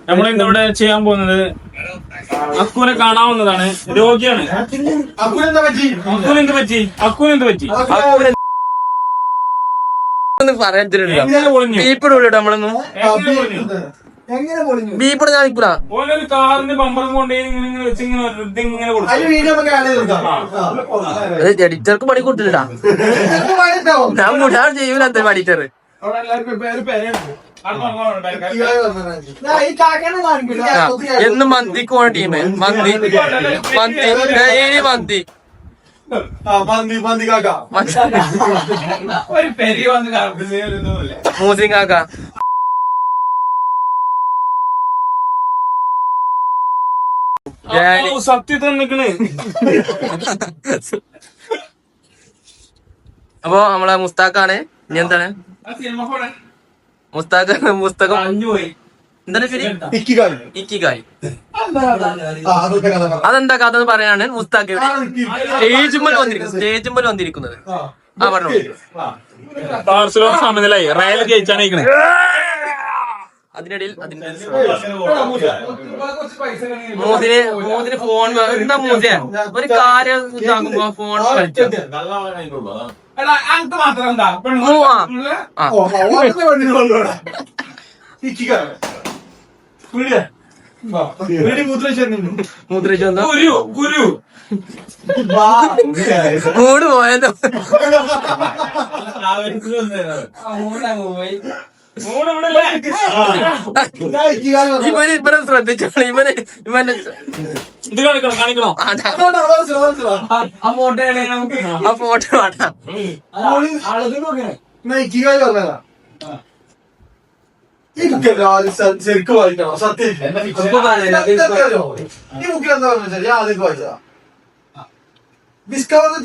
നമ്മളിന്നിവിടെ ചെയ്യാൻ പോകുന്നത് അക്കുവിനെ കാണാവുന്നതാണ്. രോഗിയാണ്. അക്കുവിനെന്ത് പറ്റി? പറയാൻ നമ്മളൊന്നും ബീപ്പിടെ ഞാൻ നിൽക്കൂല. കാറിന്റെ ബമ്പറും കൊണ്ടേ എഡിറ്റർക്ക് പണി കൊടുത്തിട്ടാ ഞാൻ മുഴുവൻ ചെയ്യൂല. എന്താ എഡിറ്റർ എന്നും മന്തിക്ക് പോണ ടീമ്. മന്തി മൂസിൻ കാക്ക സത്യത്തിൽ നിക്കണേ. അപ്പൊ നമ്മളെ മുസ്താഖാണ്. ഇനി എന്താണ് മുസ്തകം എന്താണ് ഇക്കിഗായ്. അതെന്താ കഥ എന്ന് പറയാനാണ് മുസ്താഖ് സ്റ്റേജുമ്പോൾ വന്നിരിക്കുന്നത്. ആ പറഞ്ഞു. ബാർസലോണ സമനിലായി. റയൽ ജയിച്ചാണ്. അതിനിടയിൽ മൂസിന് ഫോൺ എന്താ മൂസിയ ഒരു കാര്യം ഇതാകുമ്പോ ഫോൺ മൂട് പോയതോ ഇവനെ ശ്രദ്ധിച്ചോളൂ. ഇവനെ കാണിക്കണോ? ആ ഫോട്ടോ വേണ്ട. ശരിക്കും വായിക്കണം. സത്യം ഈ ബുക്കിൽ എന്താ പറഞ്ഞാൽ ഞാൻ ആദ്യം വായിച്ചതാ. Discover the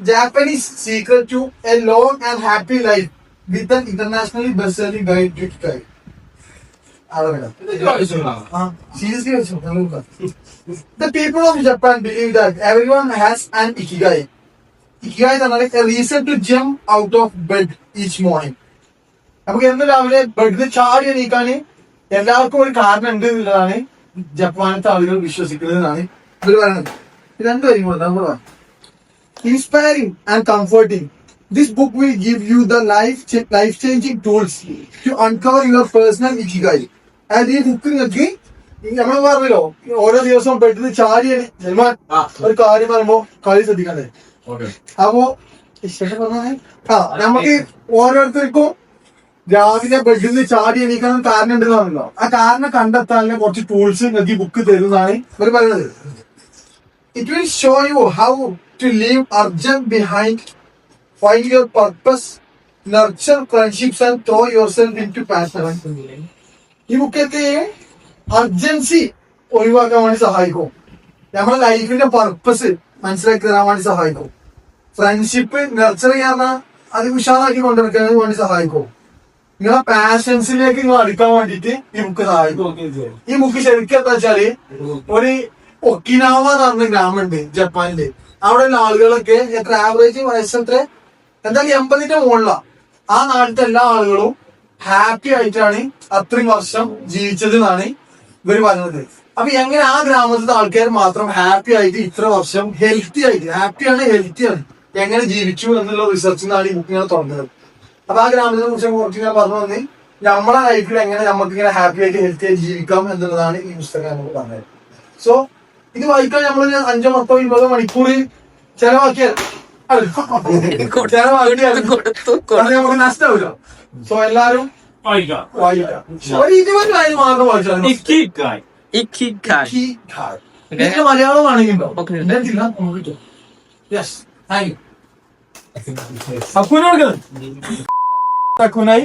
Japanese secret to a long and happy life with an internationally best-selling guide to Ikigai. Seriously, the people of Japan believe that everyone has an Ikigai. Ikigai is a reason to jump out of bed each morning. നമുക്ക് എന്ന് രാവിലെ ബെഡിൽ ചാടി എണീക്കാന് എല്ലാവർക്കും ഒരു കാരണം ഉണ്ട് എന്നുള്ളതാണ് ജപ്പാനത്തെ ആളുകൾ വിശ്വസിക്കുന്നതെന്നാണ് ഇവർ പറയുന്നത്. രണ്ടു കാര്യങ്ങളുണ്ട്. നമ്മൾ inspiring and comforting. This book will give you the life-changing tools to uncover your personal ikigai. And ഈ ബുക്ക് നിങ്ങൾക്ക് നമ്മൾ പറഞ്ഞല്ലോ ഓരോ ദിവസവും പെട്ടെന്ന് ചാടി ഒരു കാര്യം പറയുമ്പോ കളി ശ്രദ്ധിക്കണ്ടേ. അപ്പോ നമുക്ക് ഓരോരുത്തർക്കും രാവിലെ ബെഡിൽ നിന്ന് ചാടി എണീക്കാൻ കാരണം ഉണ്ടെന്നാണല്ലോ. ആ കാരണം കണ്ടെത്താനുള്ള കുറച്ച് ടൂൾസ് നിങ്ങൾക്ക് ഈ ബുക്ക് തരുന്നതാണ് ഇവർ പറയുന്നത്. It will show you how to leave urgent behind, find your purpose, nurture friendships and throw yourself into passion. ഈ ബുക്കൊക്കെ അർജൻസി ഒഴിവാക്കാൻ വേണ്ടി സഹായിക്കും. നമ്മുടെ ലൈഫിന്റെ പർപ്പസ് മനസ്സിലാക്കി തരാൻ വേണ്ടി സഹായിക്കും. ഫ്രണ്ട്ഷിപ്പ് നർച്ചർ ചെയ്യാൻ അത് വിശാലാക്കി കൊണ്ടുവരാൻ വേണ്ടി സഹായിക്കും. നിങ്ങളെ പാഷൻസിലേക്ക് നിങ്ങൾ അടുക്കാൻ വേണ്ടിയിട്ട് ഈ ബുക്ക് സഹായിക്കും. ഈ ബുക്ക് ശരിക്കും എന്താ വെച്ചാല് ഒരു ഒക്കിനാവ എന്ന് പറഞ്ഞ ഗ്രാമമുണ്ട് ജപ്പാനില്. അവിടെയുള്ള ആളുകളൊക്കെ എത്ര ആവറേജ് വയസ്സെത്ര എന്തായാലും 80ന്റെ മുകളിലാണ്. ആ നാട്ടിലത്തെ എല്ലാ ആളുകളും ഹാപ്പി ആയിട്ടാണ് അത്രയും വർഷം ജീവിച്ചത് എന്നാണ് ഇവര് പറയുന്നത്. അപ്പൊ എങ്ങനെ ആ ഗ്രാമത്തിലെ ആൾക്കാർ മാത്രം ഹാപ്പി ആയിട്ട് ഇത്ര വർഷം ഹെൽത്തി ആയിട്ട് ഹാപ്പിയാണ് ഹെൽത്തിയാണ് എങ്ങനെ ജീവിച്ചു എന്നുള്ള റിസർച്ചിനാണ് ഈ ബുക്ക് ഇങ്ങനെ തുടങ്ങുന്നത്. അപ്പൊ ആ ഗ്രാമത്തിനെ കുറിച്ച് കുറച്ച് ഇങ്ങനെ പറഞ്ഞു വന്ന് നമ്മളെ ലൈഫിൽ എങ്ങനെ നമുക്ക് ഇങ്ങനെ ഹാപ്പി ആയിട്ട് ഹെൽത്തി ആയിട്ട് ജീവിക്കാം എന്നുള്ളതാണ് ഈ പുസ്തകം നമുക്ക് പറഞ്ഞത്. സോ ഇത് വായിക്കാൻ നമ്മൾ 5 10 20 മണിക്കൂർ ചെലവാക്കിയാൽ നമുക്ക് നഷ്ടമില്ല. സോ എല്ലാരും വായിക്കാം. ഒരു 20 ലൈൻ മാത്രം വായിച്ചാൽ മലയാളമാണെങ്കിൽ അക്കുനായി